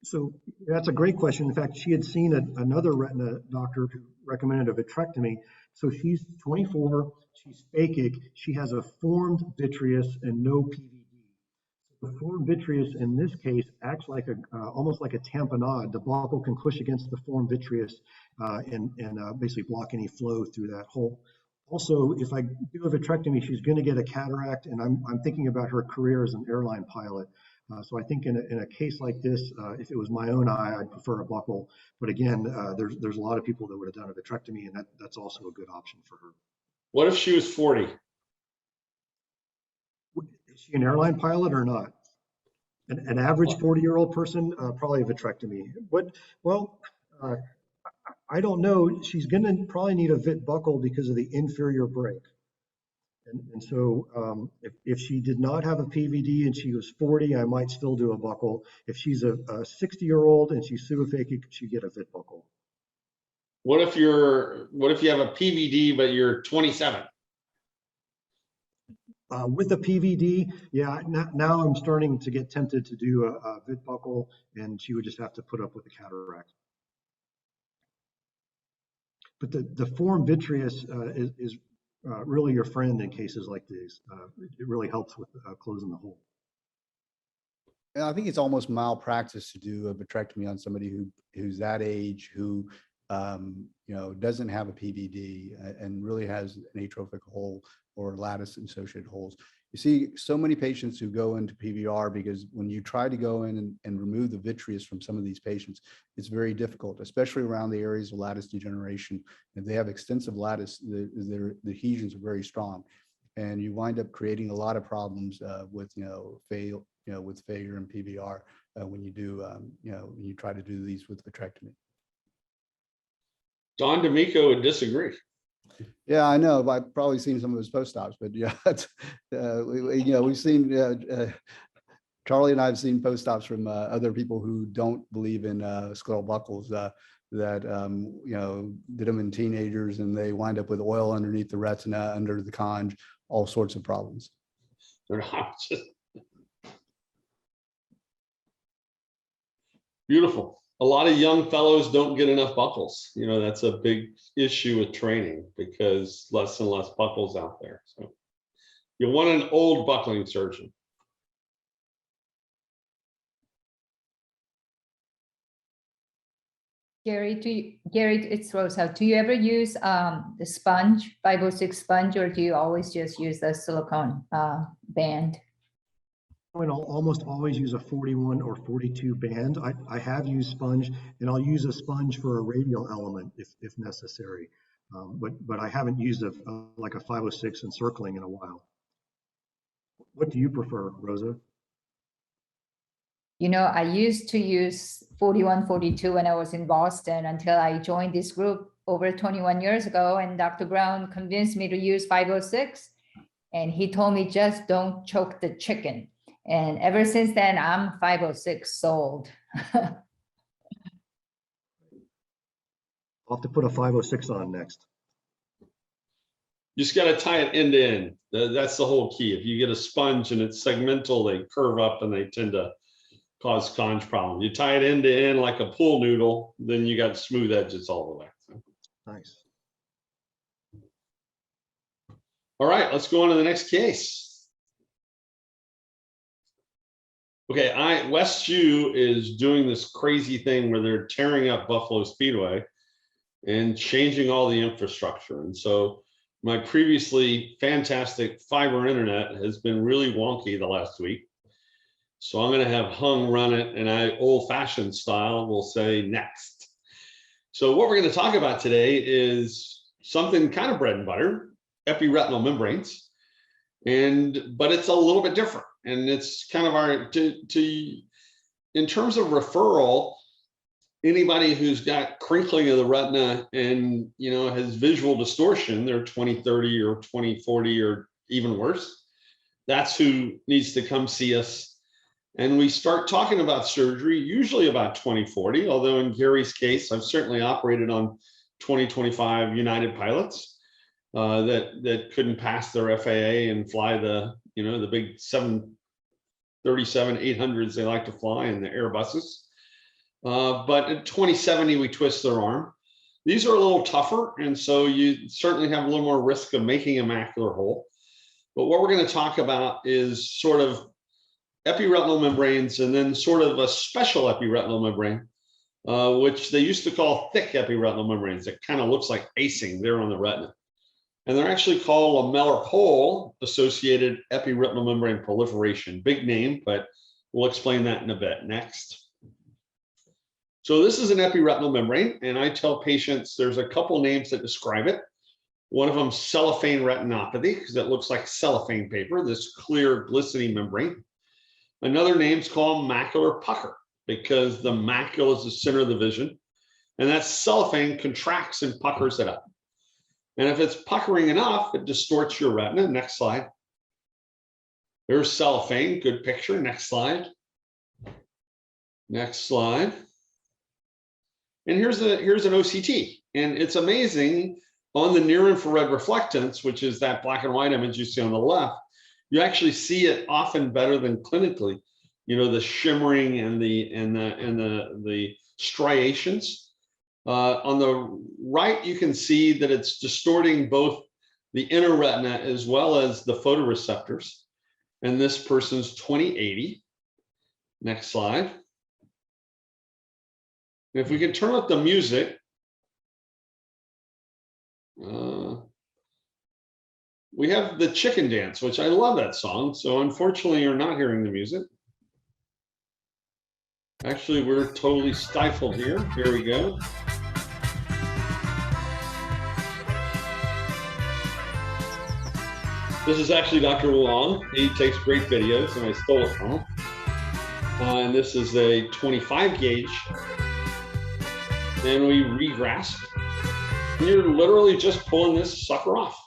Speaker 4: So that's a great question. In fact, she had seen another retina doctor who recommended a vitrectomy. So she's 24, she's phakic, she has a formed vitreous and no PVD. The formed vitreous in this case acts like almost like a tamponade. The buccal can push against the formed vitreous and basically block any flow through that hole. Also, if I do a vitrectomy, she's going to get a cataract, and I'm thinking about her career as an airline pilot. So I think in a case like this, if it was my own eye, I'd prefer a buccal. But again, there's a lot of people that would have done a vitrectomy, and that's also a good option for her.
Speaker 3: What if she was 40?
Speaker 4: Is she an airline pilot or not? An average 40-year-old person, probably a vitrectomy. I don't know. She's going to probably need a vit buccal because of the inferior break. And so if she did not have a PVD and she was 40, I might still do a buccal. If she's a 60-year-old and she's pseudophakic, she'd get a vit buccal.
Speaker 3: What if you have a PVD but you're 27?
Speaker 4: With a PVD, yeah, now I'm starting to get tempted to do a vit buccal, and she would just have to put up with the cataract. But the formed vitreous is really your friend in cases like these. It really helps with closing the hole.
Speaker 2: And I think it's almost malpractice to do a vitrectomy on somebody who's that age, who doesn't have a PVD and really has an atrophic hole or lattice associated holes. You see so many patients who go into PVR because when you try to go in and remove the vitreous from some of these patients, it's very difficult, especially around the areas of lattice degeneration. If they have extensive lattice, the adhesions are very strong, and you wind up creating a lot of problems with failure in PVR when you do when you try to do these with vitrectomy.
Speaker 3: Don D'Amico would disagree.
Speaker 2: Yeah, I know. I've probably seen some of his post-ops, but yeah, we've seen Charlie and I have seen post-ops from other people who don't believe in scleral buckles that did them in teenagers, and they wind up with oil underneath the retina, under the conj, all sorts of problems.
Speaker 3: They're not just beautiful. A lot of young fellows don't get enough buckles. That's a big issue with training because less and less buckles out there. So you want an old buckling surgeon.
Speaker 8: Gary, it's Rosa. Do you ever use the sponge, 506 sponge, or do you always just use the silicone band?
Speaker 4: I'll almost always use a 41 or 42 band. I have used sponge, and I'll use a sponge for a radial element if necessary. But I haven't used like a 506 encircling in a while. What do you prefer, Rosa?
Speaker 8: I used to use 41, 42 when I was in Boston until I joined this group over 21 years ago, and Dr. Brown convinced me to use 506, and he told me just don't choke the chicken. And ever since then, I'm 506 sold.
Speaker 4: I'll have to put a 506 on next.
Speaker 3: You just got to tie it end to end. That's the whole key. If you get a sponge and it's segmental, they curve up and they tend to cause conj problems. You tie it end to end like a pool noodle, then you got smooth edges all the way. So.
Speaker 4: Nice.
Speaker 3: All right, let's go on to the next case. Okay, WestU is doing this crazy thing where they're tearing up Buffalo Speedway and changing all the infrastructure. And so my previously fantastic fiber internet has been really wonky the last week. So I'm going to have Hung run it, and I old-fashioned style will say next. So what we're going to talk about today is something kind of bread and butter, epiretinal membranes, but it's a little bit different. And it's kind of in terms of referral, anybody who's got crinkling of the retina and, has visual distortion, they're 20/30 or 20/40 or even worse. That's who needs to come see us. And we start talking about surgery, usually about 20/40, although in Gary's case, I've certainly operated on 20/25 United pilots that couldn't pass their FAA and fly the big 737-800s they like to fly in the Airbuses. But at 20/70, we twist their arm. These are a little tougher, and so you certainly have a little more risk of making a macular hole. But what we're going to talk about is sort of epiretinal membranes and then sort of a special epiretinal membrane, which they used to call thick epiretinal membranes. It kind of looks like icing there on the retina. And they're actually called lamellar hole associated epiretinal membrane proliferation. Big name, but we'll explain that in a bit. Next. So this is an epiretinal membrane, and I tell patients there's a couple names that describe it. One of them, cellophane retinopathy, because it looks like cellophane paper, this clear glistening membrane. Another name's called macular pucker, because the macula is the center of the vision, and that cellophane contracts and puckers it up. And if it's puckering enough, it distorts your retina. Next slide. There's cellophane, good picture. Next slide. Next slide. And here's an OCT, and it's amazing. On the near infrared reflectance, which is that black and white image you see on the left, you actually see it often better than clinically. The shimmering and the striations. On the right, you can see that it's distorting both the inner retina as well as the photoreceptors. And this person's 20/80. Next slide. If we can turn up the music. We have the chicken dance, which I love that song. So unfortunately, you're not hearing the music. Actually, we're totally stifled here. Here we go. This is actually Dr. Wong. He takes great videos, and I stole it from him. And this is a 25 gauge. And we regrasp. And you're literally just pulling this sucker off.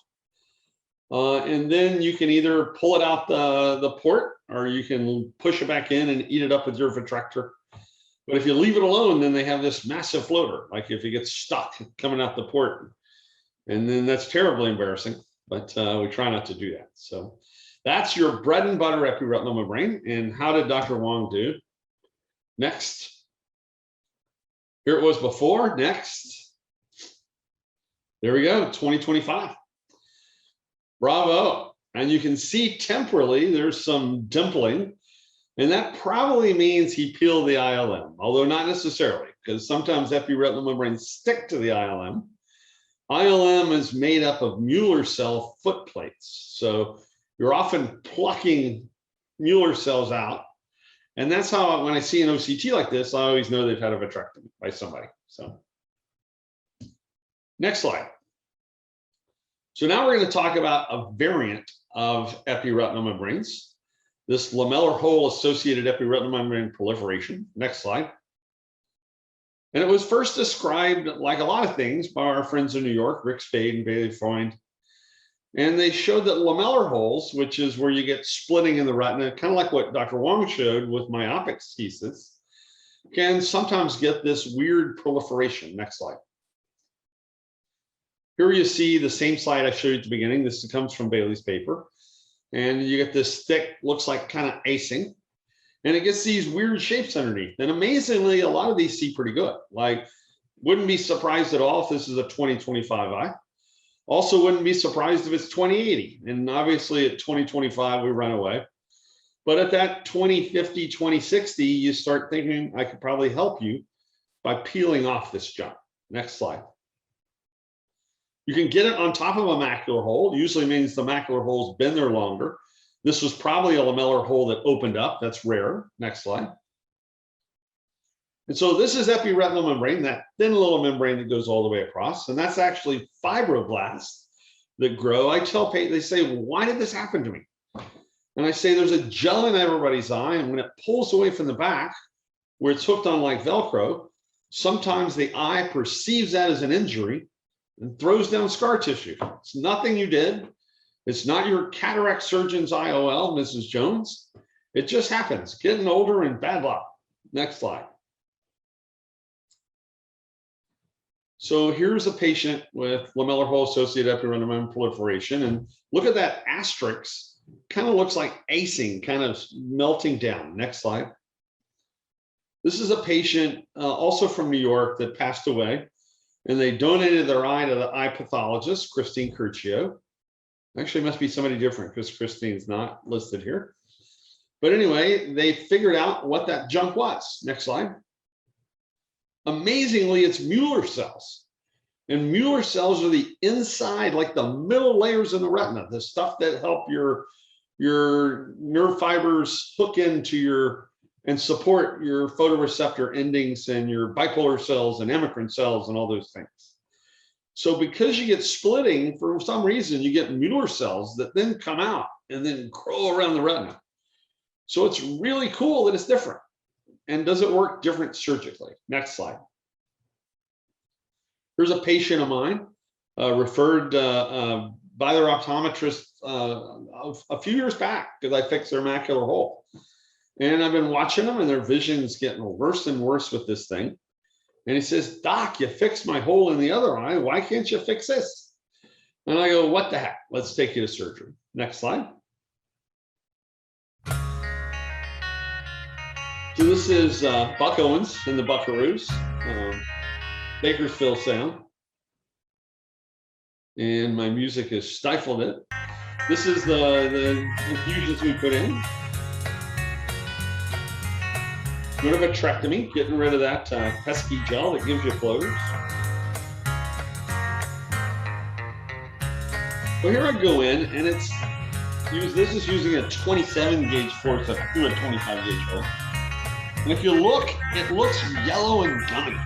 Speaker 3: And then you can either pull it out the port, or you can push it back in and eat it up with your vitrector. But if you leave it alone, then they have this massive floater, like if it gets stuck coming out the port. And then that's terribly embarrassing, but we try not to do that. So that's your bread and butter epiretinal membrane. And how did Dr. Wong do? Next. Here it was before. Next. There we go, 20/25. Bravo. And you can see temporally there's some dimpling, and that probably means he peeled the ILM, although not necessarily, because sometimes epiretinal membranes stick to the ILM. ILM is made up of Mueller cell foot plates. So you're often plucking Mueller cells out. And that's how, when I see an OCT like this, I always know they've had a vitrectomy by somebody. So next slide. So now we're going to talk about a variant of epiretinal membranes, this lamellar hole associated epiretinal membrane proliferation. Next slide. And it was first described, like a lot of things, by our friends in New York, Rick Spade and Bailey Freund. And they showed that lamellar holes, which is where you get splitting in the retina, kind of like what Dr. Wong showed with myopic schisis, can sometimes get this weird proliferation. Next slide. Here you see the same slide I showed you at the beginning. This comes from Bailey's paper. And you get this thick, looks like kind of icing. And it gets these weird shapes underneath. And amazingly, a lot of these see pretty good. Like, wouldn't be surprised at all if this is a 20/25 eye. Also wouldn't be surprised if it's 20/80. And obviously at 20/25, we run away. But at that 20/50, 20/60, you start thinking, I could probably help you by peeling off this junk. Next slide. You can get it on top of a macular hole. Usually means the macular hole's been there longer. This was probably a lamellar hole that opened up. That's rare. Next slide. And so this is epiretinal membrane, that thin little membrane that goes all the way across. And that's actually fibroblasts that grow. I tell patients, they say, well, why did this happen to me? And I say, there's a gel in everybody's eye. And when it pulls away from the back, where it's hooked on like Velcro, sometimes the eye perceives that as an injury and throws down scar tissue. It's nothing you did. It's not your cataract surgeon's IOL, Mrs. Jones. It just happens, getting older and bad luck. Next slide. So here's a patient with lamellar hole associated epiretinal proliferation, and look at that asterisk, kind of looks like icing, kind of melting down. Next slide. This is a patient also from New York that passed away, and they donated their eye to the eye pathologist, Christine Curcio. Actually, must be somebody different because Christine's not listed here. But anyway, they figured out what that junk was. Next slide. Amazingly, it's Mueller cells. And Mueller cells are the inside, like the middle layers in the retina, the stuff that help your nerve fibers hook into and support your photoreceptor endings and your bipolar cells and amacrine cells and all those things. So because you get splitting, for some reason, you get Mueller cells that then come out and then grow around the retina. So it's really cool that it's different. And does it work different surgically? Next slide. Here's a patient of mine referred by their optometrist a few years back because I fixed their macular hole. And I've been watching them and their vision's getting worse and worse with this thing. And he says, Doc, you fixed my hole in the other eye. Why can't you fix this? And I go, what the heck? Let's take you to surgery. Next slide. So this is Buck Owens and the Buckaroos, Bakersfield Sound. And my music has stifled it. This is the infusions we put in. Sort of a vitrectomy, getting rid of that pesky gel that gives you floaters. So here I go in, and this is using a 27 gauge forceps through a 25 gauge hole. And if you look, it looks yellow and gummy.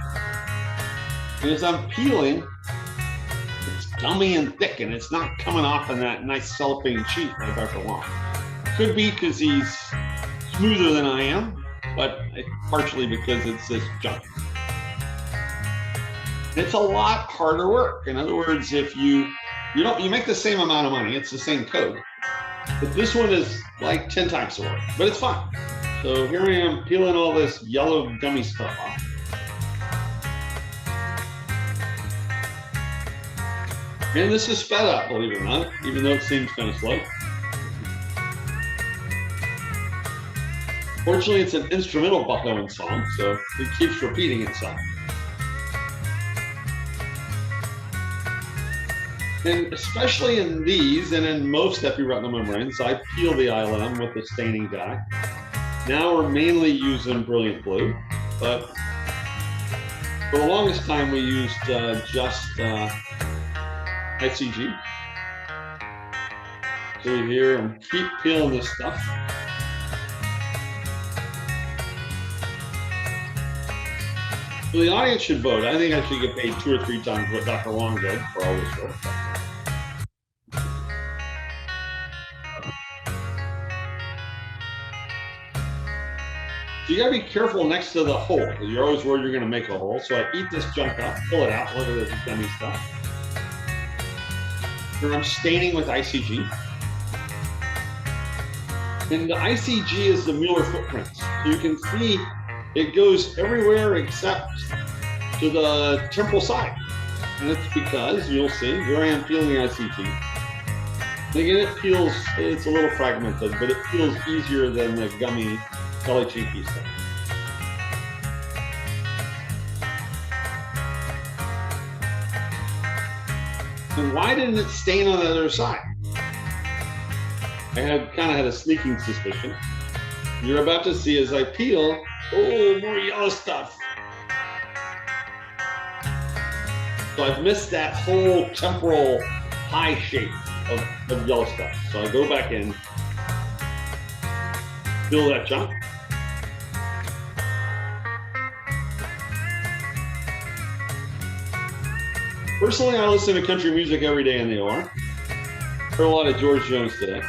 Speaker 3: And as I'm peeling, it's gummy and thick, and it's not coming off in that nice cellophane sheet like Dr. Wong. Could be because he's smoother than I am, but partially because it's this junk. It's a lot harder work. In other words, if you make the same amount of money, it's the same code, but this one is like 10 times the work, but it's fun. So here I am peeling all this yellow gummy stuff off. And this is sped up, believe it or not, even though it seems kind of slow. Fortunately, it's an instrumental Buck Owens song, so it keeps repeating itself. And especially in these, and in most epiretinal membranes, I peel the ILM with a staining dye. Now we're mainly using Brilliant Blue, but for the longest time we used just ICG. So here and keep peeling this stuff. So the audience should vote. I think I should get paid 2 or 3 times what Dr. Wong did for all this work. So you gotta be careful next to the hole, because you're always worried you're gonna make a hole. So I eat this junk up, pull it out, look at this gummy stuff. Here I'm staining with ICG. And the ICG is the Mueller footprints. So you can see it goes everywhere except to the temporal side. And it's because, you'll see, here I am peeling the ICG. And again, it peels, it's a little fragmented, but it peels easier than the gummy LHEP stuff. And why didn't it stain on the other side? I kind of had a sneaking suspicion. You're about to see as I peel, oh, more yellow stuff. So I've missed that whole temporal high shape of yellow stuff. So I go back in, peel that junk. Personally, I listen to country music every day in the OR. Heard a lot of George Jones today.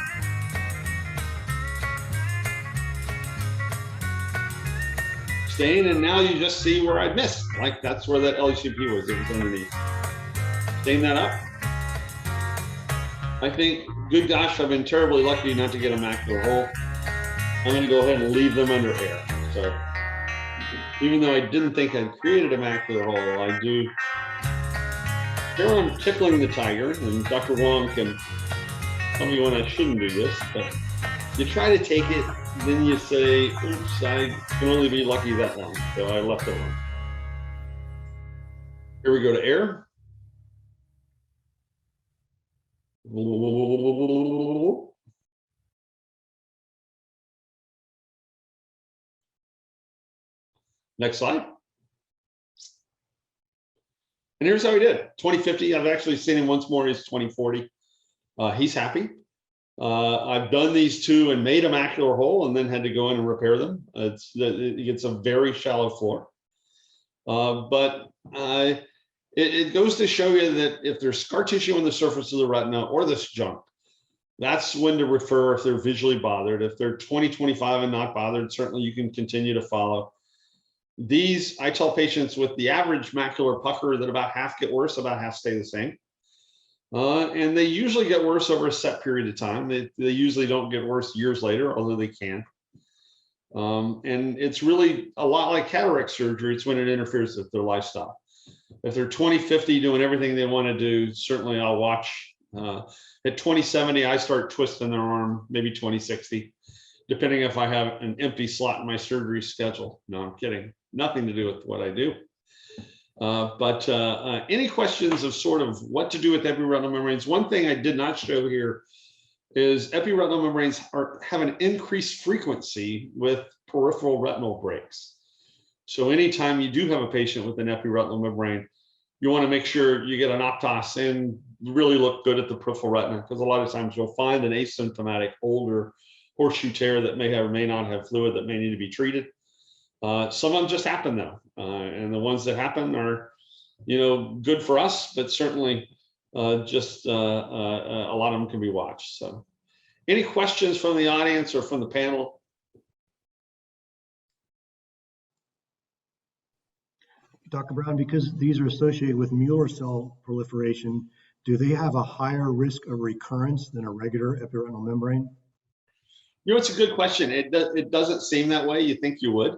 Speaker 3: Stain, and now you just see where I missed. like that's where that LHCP was. It was underneath. Stain that up. I think, good gosh, I've been terribly lucky not to get a macular hole. I'm going to go ahead and leave them under air. So even though I didn't think I'd created a macular hole, I do. Here I'm tickling the tiger, and Dr. Wong can tell me when I shouldn't do this, but you try to take it, then you say, oops, I can only be lucky that long, so I left it alone. Here we go to air. Next slide. And here's how he did. 2050, I've actually seen him once more, he's 2040. He's happy. I've done these two and made a macular hole and then had to go in and repair them. It's a very shallow floor. It goes to show you that if there's scar tissue on the surface of the retina or this junk, that's when to refer if they're visually bothered. If they're 20/25 and not bothered, certainly you can continue to follow. These, I tell patients with the average macular pucker that about half get worse, about half stay the same. And they usually get worse over a set period of time. They usually don't get worse years later, although they can. And it's really a lot like cataract surgery. It's when it interferes with their lifestyle. If they're 20/50 doing everything they want to do, certainly I'll watch. At 20/70, I start twisting their arm, maybe 20/60, depending if I have an empty slot in my surgery schedule. No, I'm kidding. Nothing to do with what I do. Any questions of sort of what to do with epiretinal membranes? One thing I did not show here is epiretinal membranes have an increased frequency with peripheral retinal breaks. So anytime you do have a patient with an epiretinal membrane, you want to make sure you get an Optos and really look good at the peripheral retina, because a lot of times you'll find an asymptomatic older horseshoe tear that may have or may not have fluid that may need to be treated. Some of them just happen though, and the ones that happen are, good for us, but certainly just a lot of them can be watched. So, any questions from the audience or from the panel?
Speaker 4: Dr. Brown, because these are associated with Mueller cell proliferation, do they have a higher risk of recurrence than a regular epiretinal membrane?
Speaker 3: It's a good question. It doesn't seem that way. You think you would.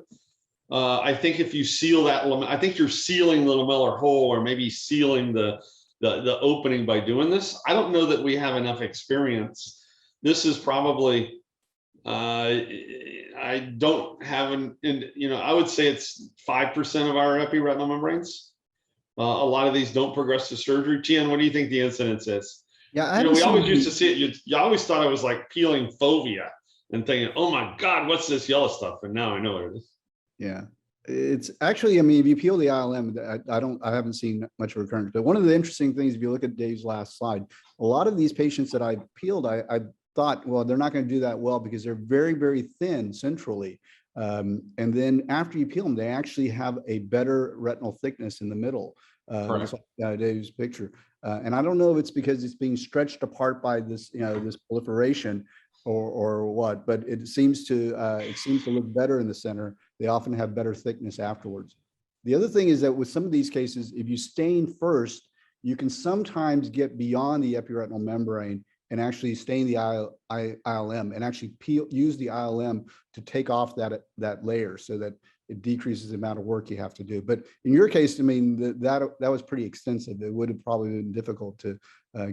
Speaker 3: I think if you seal that, I think you're sealing the lamellar hole, or maybe sealing the opening by doing this. I don't know that we have enough experience. This is probably, I don't have I would say it's 5% of our epiretinal membranes. A lot of these don't progress to surgery. Tian, what do you think the incidence is?
Speaker 2: Yeah,
Speaker 3: we always used to see it. You always thought it was like peeling fovea and thinking, oh my God, what's this yellow stuff? And now I know what it is.
Speaker 2: Yeah, it's actually, if you peel the ILM, I haven't seen much recurrence. But one of the interesting things, if you look at Dave's last slide, a lot of these patients that I peeled, I thought, well, they're not going to do that well because they're very, very thin centrally. And then after you peel them, they actually have a better retinal thickness in the middle. Just like Dave's picture. And I don't know if it's because it's being stretched apart by this, this proliferation or what, but it seems to look better in the center. They often have better thickness afterwards. The other thing is that with some of these cases, if you stain first, you can sometimes get beyond the epiretinal membrane and actually stain the ILM and actually use the ILM to take off that layer so that it decreases the amount of work you have to do. But in your case, that was pretty extensive. It would have probably been difficult to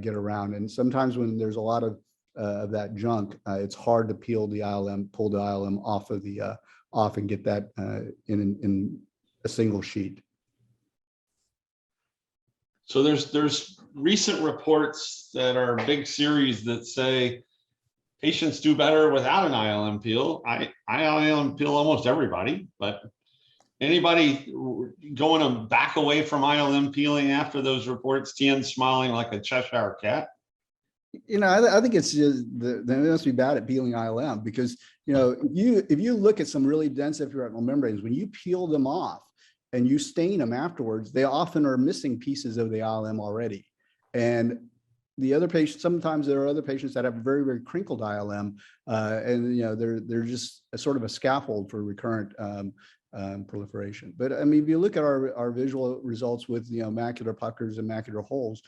Speaker 2: get around. And sometimes when there's a lot of that junk, it's hard to pull the ILM off and get that in a single sheet.
Speaker 3: So there's recent reports that are a big series that say patients do better without an ILM peel. I ILM peel almost everybody, but anybody going to back away from ILM peeling after those reports? Tian's smiling like a Cheshire cat.
Speaker 2: I think it's just they must be bad at peeling ILM because if you look at some really dense epiretinal membranes, when you peel them off and you stain them afterwards, they often are missing pieces of the ILM already. And the other patients, sometimes there are other patients that have very, very crinkled ILM, and they're just a sort of a scaffold for recurrent proliferation. But I mean, if you look at our visual results with, macular puckers and macular holes,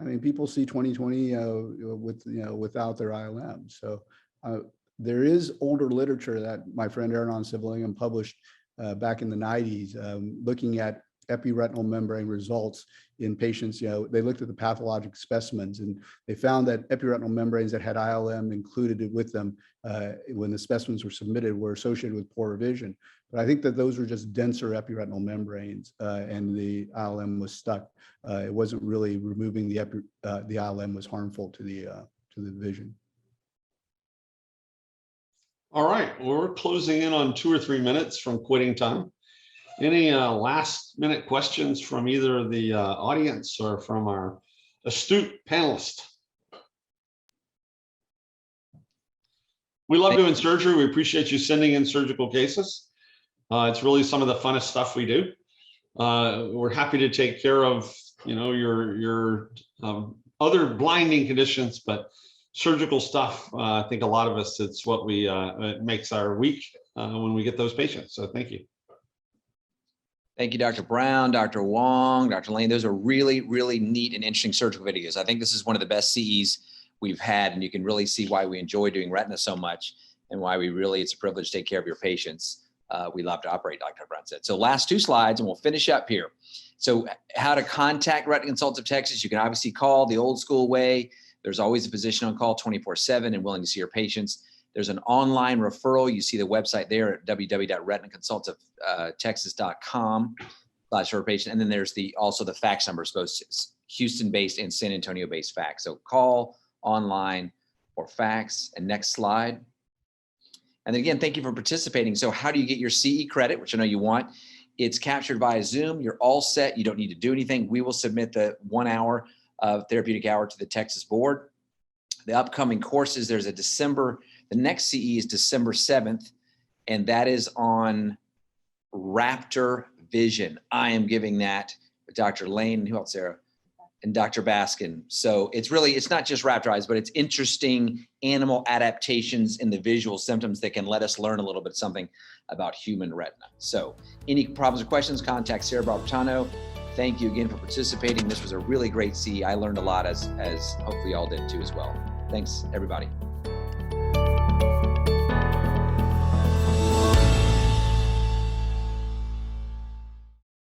Speaker 2: I mean, people see 20/20 with, without their ILM. So there is older literature that my friend Aaron Civillingham published back in the 90s, looking at epiretinal membrane results in patients. They looked at the pathologic specimens and they found that epiretinal membranes that had ILM included with them when the specimens were submitted were associated with poorer vision. But I think that those were just denser epiretinal membranes and the ILM was stuck. It wasn't really removing the ILM was harmful to the vision.
Speaker 3: All right, well, we're closing in on 2 or 3 minutes from quitting time. Any last minute questions from either the audience or from our astute panelists? We love doing surgery. We appreciate you sending in surgical cases. It's really some of the funnest stuff we do. We're happy to take care of, your other blinding conditions, but surgical stuff, I think a lot of us, it's what it makes our week when we get those patients. So thank you.
Speaker 1: Thank you, Dr. Brown, Dr. Wong, Dr. Lane. Those are really, really neat and interesting surgical videos. I think this is one of the best CEs we've had, and you can really see why we enjoy doing retina so much and why it's a privilege to take care of your patients. We love to operate, Dr. Brown said. So last 2 slides, and we'll finish up here. So how to contact Retina Consultants of Texas. You can obviously call the old school way. There's always a physician on call 24/7 and willing to see your patients. There's an online referral. You see the website there at www.retinaconsultantofTexas.com/patient. And then there's also the fax numbers, both Houston-based and San Antonio-based fax. So call, online, or fax. And next slide. And then again, thank you for participating. So how do you get your CE credit, which I know you want? It's captured via Zoom. You're all set. You don't need to do anything. We will submit the 1 hour of therapeutic hour to the Texas board. The upcoming courses, the next CE is December 7th, and that is on Raptor Vision. I am giving that with Dr. Lane, who else, Sarah? And Dr. Baskin. So it's not just Raptor eyes, but it's interesting animal adaptations in the visual symptoms that can let us learn a little bit something about human retina. So any problems or questions, contact Sarah Barbertano. Thank you again for participating. This was a really great CE. I learned a lot as hopefully y'all did too as well. Thanks, everybody.